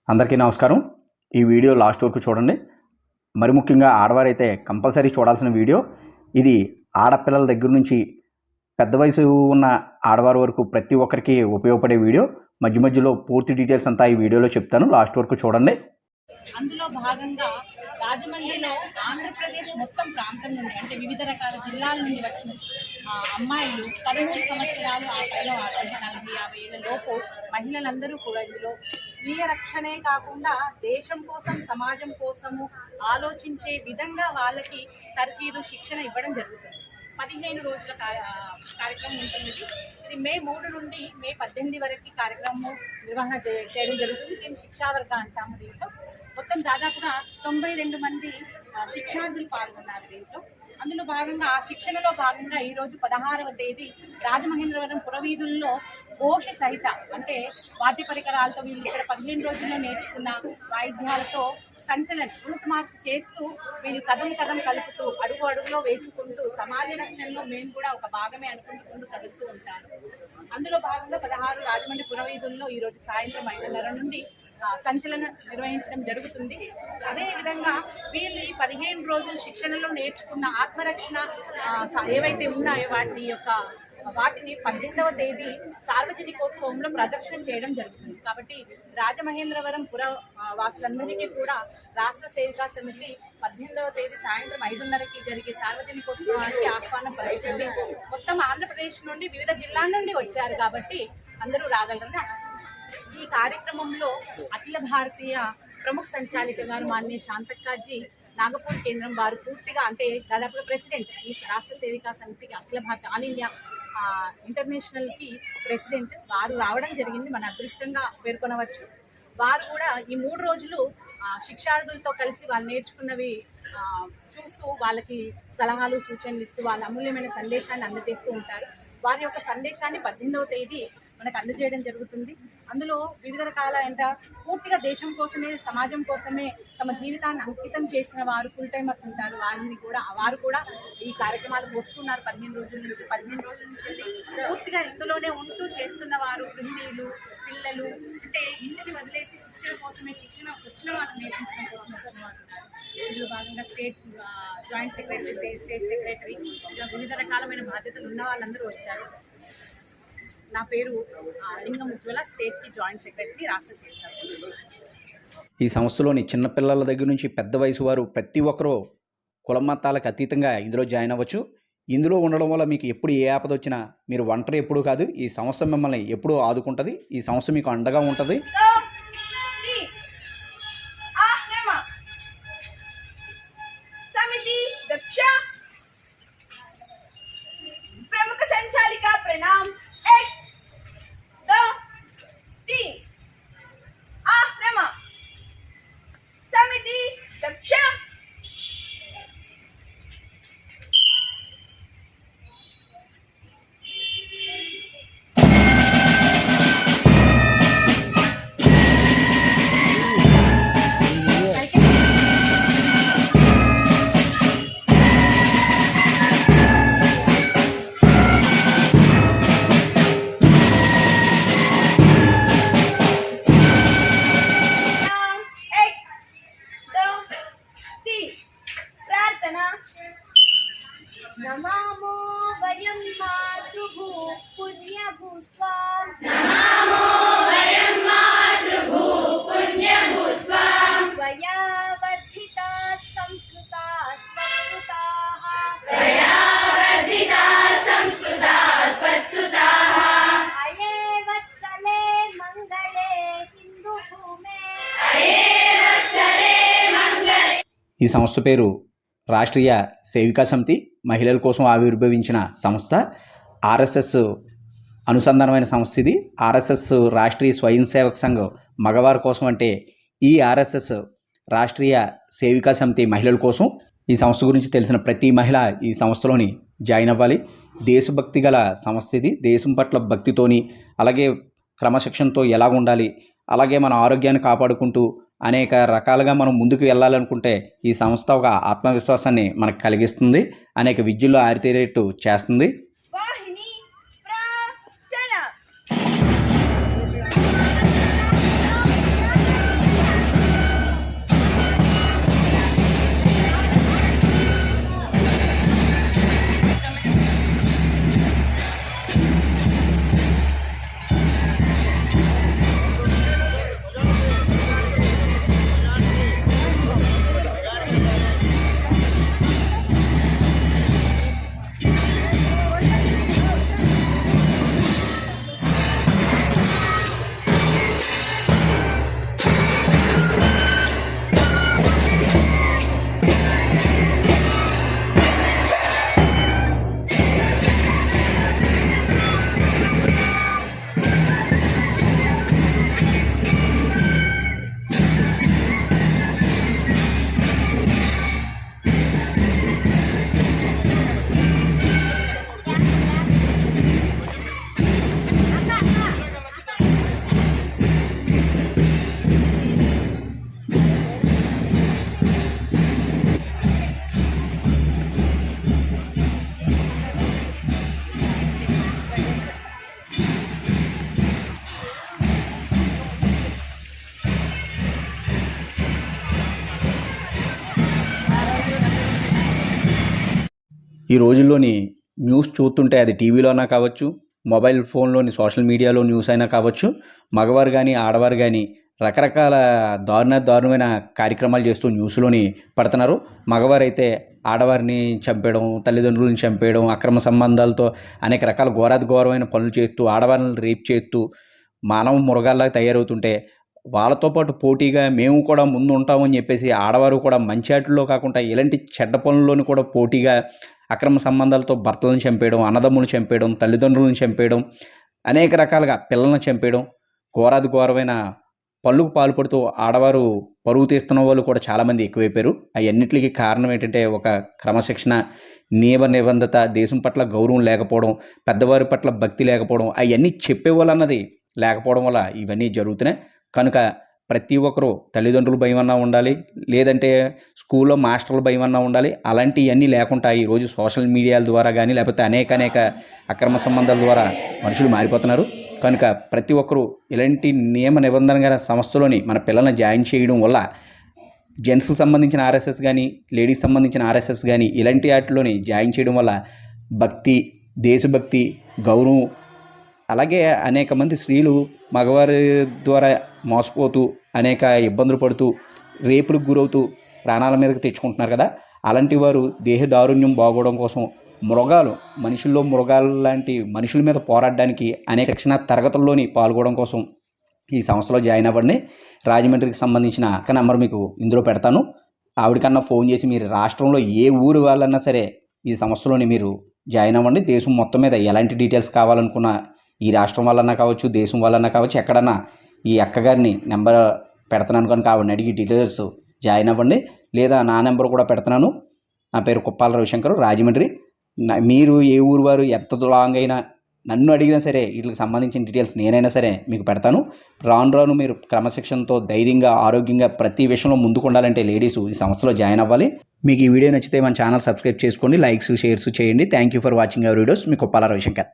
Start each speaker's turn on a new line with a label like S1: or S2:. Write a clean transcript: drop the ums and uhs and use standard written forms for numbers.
S1: అందరికీ నమస్కారం. ఈ వీడియో లాస్ట్ వరకు చూడండి. మరి ముఖ్యంగా ఆడవారైతే కంపల్సరీ చూడాల్సిన వీడియో ఇది. ఆడపిల్లల దగ్గర నుంచి పెద్ద వయసు ఉన్న ఆడవారి వరకు ప్రతి ఒక్కరికి ఉపయోగపడే వీడియో. మధ్యలో పూర్తి డీటెయిల్స్ అంతా ఈ వీడియోలో చెప్తాను, లాస్ట్ వరకు చూడండి.
S2: అందులో భాగంగా రాజమండ్రిలో ఆంధ్రప్రదేశ్ మొత్తం ప్రాంతం నుండి అంటే వివిధ రకాల జిల్లాల నుండి వచ్చిన అమ్మాయిలు 13 సంవత్సరాలు ఆటలో 40-50 ఏళ్ళ లోపు మహిళలందరూ కూడా ఇందులో స్వీయ రక్షణే కాకుండా దేశం కోసం సమాజం కోసము ఆలోచించే విధంగా వాళ్ళకి తర్ఫీదు శిక్షణ ఇవ్వడం జరుగుతుంది. 15 రోజుల కార్యక్రమం ఉంటుంది. ఇది మే 3 నుండి మే 18 వరకు కార్యక్రమం నిర్వహణ చేయడం జరుగుతుంది. దీన్ని శిక్షావర్గ అంటాము. దీంట్లో మొత్తం దాదాపుగా 92 మంది శిక్షార్థులు పాల్గొన్నారు దీంట్లో. అందులో భాగంగా ఆ శిక్షణలో భాగంగా ఈరోజు 16వ తేదీ రాజమహేంద్రవరం పురవీధుల్లో ఘోష సహిత అంటే వాద్య పరికరాలతో వీళ్ళు ఇక్కడ 15 రోజుల్లో నేర్చుకున్న వాయిద్యాలతో సంచలన రూట్ మార్చ్ చేస్తూ వీళ్ళు కదం కలుపుతూ అడుగు అడుగులో వేసుకుంటూ సమాజ రక్షణలో మేము కూడా ఒక భాగమే అనుకుంటూ కలుపుతూ ఉంటారు. అందులో భాగంగా 16 రాజమండ్రి పురవీధుల్లో ఈరోజు సాయంత్రం 5:30 నుండి సంచలనం నిర్వహించడం జరుగుతుంది. అదేవిధంగా వీళ్ళు ఈ 15 రోజుల శిక్షణలో నేర్చుకున్న ఆత్మరక్షణ ఏవైతే ఉన్నాయో వాటిని 18వ తేదీ సార్వజనికోత్సవంలో ప్రదర్శన చేయడం జరుగుతుంది. కాబట్టి రాజమహేంద్రవరం పుర వాసులందరికీ కూడా రాష్ట్ర సేవికా సమితి 18వ తేదీ సాయంత్రం 5:30కి జరిగే సార్వజనికోత్సవానికి ఆహ్వానం పలికింది. మొత్తం ఆంధ్రప్రదేశ్ నుండి వివిధ జిల్లాల నుండి వచ్చారు కాబట్టి అందరూ రాగలరని ఆశిస్తున్నారు. ఈ కార్యక్రమంలో అఖిల భారతీయ ప్రముఖ సంచాలిక గారు మాన్య శాంతక్కాజీ నాగపూర్ కేంద్రం వారు పూర్తిగా అంటే దాదాపుగా ప్రెసిడెంట్ ఈ రాష్ట్ర సేవికా సమితికి అఖిల భారత ఆల్ ఇండియా ఇంటర్నేషనల్కి ప్రెసిడెంట్ వారు రావడం జరిగింది. మన అదృష్టంగా పేర్కొనవచ్చు. వారు కూడా ఈ 3 రోజులు శిక్షార్థులతో కలిసి వాళ్ళు నేర్చుకున్నవి చూస్తూ వాళ్ళకి సలహాలు సూచనలు ఇస్తూ వాళ్ళ అమూల్యమైన సందేశాన్ని అందజేస్తూ ఉంటారు. వారి యొక్క సందేశాన్ని 18వ తేదీ మనకు అందజేయడం జరుగుతుంది. అందులో వివిధ రకాల పూర్తిగా దేశం కోసమే సమాజం కోసమే తమ జీవితాన్ని అంకితం చేసిన వారు ఫుల్ టైమర్స్ ఉంటారు. వారు కూడా ఈ కార్యక్రమాలకు వస్తున్నారు. 15 రోజుల నుంచి పూర్తిగా ఇందులోనే ఉంటూ చేస్తున్న వారు గృహిణీలు, పిల్లలు అంటే ఇంటిని వదిలేసి శిక్షణ వచ్చిన వాళ్ళని నేర్పించడం కోసం వచ్చిన వారు ఉన్నారు. ఇందులో భాగంగా state joint secretary, state secretary ఇలా వివిధ రకాలమైన బాధ్యతలు ఉన్న వాళ్ళందరూ వచ్చారు. నా పేరు లింగం ఉజ్వల, స్టేట్కి జాయింట్ సెక్రటరీ, రాష్ట్ర సేవికా సమితి.
S1: ఈ సంస్థలోని చిన్నపిల్లల దగ్గర నుంచి పెద్ద వయసు వారు ప్రతి ఒక్కరూ కుల మతాలకు అతీతంగా ఇందులో జాయిన్ అవ్వచ్చు. ఇందులో ఉండడం వల్ల మీకు ఎప్పుడు ఏ ఆపద వచ్చినా మీరు ఒంటరి ఎప్పుడూ కాదు. ఈ సంస్థ మిమ్మల్ని ఎప్పుడూ ఆదుకుంటుంది. ఈ సంస్థ మీకు అండగా ఉంటుంది.
S3: ప్రముఖ సంచాలిక ప్రణామ్ समिति दक्ष नमामो वयं मातृभू पुण्यभूस्वाम् नमामो वयं मातृभू पुण्यभूस्वाम् त्वया वर्धिताः संस्कृताः स्वत्सुताः त्वया वर्धिताः संस्कृताः स्वत्सुताः अये वत्सले मङ्गले हिन्दुभूमे अये वत्सले मङ्गले.
S1: ఈ సంస్థ పేరు రాష్ట్రీయ సేవికా సమితి, మహిళల కోసం ఆవిర్భవించిన సంస్థ. ఆర్ఎస్ఎస్ అనుసంధానమైన సంస్థ ఇది. ఆర్ఎస్ఎస్ రాష్ట్రీయ స్వయం సేవక్ సంఘ్ మగవారి కోసం అంటే ఈ ఆర్ఎస్ఎస్ రాష్ట్రీయ సేవికా సమితి మహిళల కోసం. ఈ సంస్థ గురించి తెలిసిన ప్రతి మహిళ ఈ సంస్థలోని జాయిన్ అవ్వాలి. దేశభక్తి గల సంస్థ ఇది. దేశం పట్ల భక్తితోని అలాగే క్రమశిక్షణతో ఎలా ఉండాలి, అలాగే మన ఆరోగ్యాన్ని కాపాడుకుంటూ అనేక రకాలుగా మనం ముందుకు వెళ్ళాలనుకుంటే ఈ సంస్థ ఒక ఆత్మవిశ్వాసాన్ని మనకు కలిగిస్తుంది. అనేక విద్యల్లో ఆరితేరేట్టు చేస్తుంది. ఈ రోజుల్లోని న్యూస్ చూస్తుంటే అది టీవీలోనా కావచ్చు, మొబైల్ ఫోన్లోని సోషల్ మీడియాలో న్యూస్ అయినా కావచ్చు, మగవారు కానీ ఆడవారు కానీ రకరకాల దారుణమైన కార్యక్రమాలు చేస్తూ న్యూస్లోని పడుతున్నారు. మగవారైతే ఆడవారిని చంపేయడం, తల్లిదండ్రులను చంపేయడం, అక్రమ సంబంధాలతో అనేక రకాల ఘోరమైన పనులు చేస్తూ, ఆడవారిని రేప్ చేస్తూ మానవ మృగాల్లాగా తయారవుతుంటే, వాళ్ళతో పాటు పోటీగా మేము కూడా ముందు ఉంటామని చెప్పేసి ఆడవారు కూడా మంచి ఆటల్లో కాకుండా ఇలాంటి చెడ్డ పనుల్లోని కూడా పోటీగా అక్రమ సంబంధాలతో భర్తలను చంపేయడం, అన్నదమ్ములను చంపేయడం, తల్లిదండ్రులను చంపేయడం, అనేక రకాలుగా పిల్లలను చంపేయడం, ఘోరమైన పనులకు పాల్పడుతూ ఆడవారు పరువు తీస్తున్న వాళ్ళు కూడా చాలామంది ఎక్కువైపోయారు. అన్నిటికీ కారణం ఏంటంటే ఒక క్రమశిక్షణ, నిబంధత, దేశం పట్ల గౌరవం లేకపోవడం, పెద్దవారి పట్ల భక్తి లేకపోవడం, అవన్నీ చెప్పేవాళ్ళు అన్నది లేకపోవడం వల్ల ఇవన్నీ జరుగుతున్నాయి. కనుక ప్రతి ఒక్కరూ తల్లిదండ్రుల భయం అన్నా ఉండాలి, లేదంటే స్కూల్లో మాస్టర్ల భయం అన్నా ఉండాలి. అలాంటివన్నీ లేకుండా ఈరోజు సోషల్ మీడియాల ద్వారా కానీ లేకపోతే అనేక అక్రమ సంబంధాల ద్వారా మనుషులు మారిపోతున్నారు. కనుక ప్రతి ఒక్కరూ ఇలాంటి నియమ నిబంధనల సంస్థలోని మన పిల్లల్ని జాయిన్ చేయడం వల్ల జెంట్స్కి సంబంధించిన ఆర్ఎస్ఎస్ కానీ, లేడీస్ సంబంధించిన ఆర్ఎస్ఎస్ కానీ ఇలాంటి వాటిలోని జాయిన్ చేయడం వల్ల భక్తి, దేశభక్తి, గౌరవం, అలాగే అనేక మంది స్త్రీలు మగవారి ద్వారా మోసపోతూ అనేక ఇబ్బందులు పడుతూ రేపులకు గురవుతూ ప్రాణాల మీదకి తెచ్చుకుంటున్నారు కదా. అలాంటి వారు దేహ దారుణ్యం బాగోవడం కోసం మనుషుల లాంటి మనుషుల మీద పోరాడడానికి అనేక శిక్షణ తరగతుల్లోని పాల్గొనడం కోసం ఈ సంస్థలో జాయిన్ అవ్వండి. రాజమండ్రికి సంబంధించిన అక్క నెంబర్ మీకు ఇందులో పెడతాను. ఆవిడకన్నా ఫోన్ చేసి మీరు రాష్ట్రంలో ఏ ఊరు వాళ్ళన్నా సరే ఈ సంస్థలోని మీరు జాయిన్ అవ్వండి. దేశం మొత్తం మీద ఎలాంటి డీటెయిల్స్ కావాలనుకున్నా, ఈ రాష్ట్రం వాళ్ళన్నా కావచ్చు, దేశం వాళ్ళన్నా కావచ్చు, ఎక్కడన్నా ఈ అక్కగారిని నెంబర్ పెడుతున్నాను కనుక ఆవిడని అడిగి డీటెయిల్స్ జాయిన్ అవ్వండి. లేదా నా నెంబర్ కూడా పెడుతున్నాను. నా పేరు కుప్పాల రవిశంకర్, రాజమండ్రి. మీరు ఏ ఊరు వారు ఎంత లాంగ్ అయినా నన్ను అడిగినా సరే వీటికి సంబంధించిన డీటెయిల్స్ నేనైనా సరే మీకు పెడతాను. రాను మీరు క్రమశిక్షణతో ధైర్యంగా, ఆరోగ్యంగా ప్రతి విషయంలో ముందుకు ఉండాలంటే లేడీస్ ఈ సంస్థలో జాయిన్ అవ్వాలి. మీకు ఈ వీడియో నచ్చితే మన ఛానల్ సబ్స్క్రైబ్ చేసుకోండి, లైక్స్, షేర్స్ చేయండి. Thank you for watching our videos. Me Kuppala Ravishankar.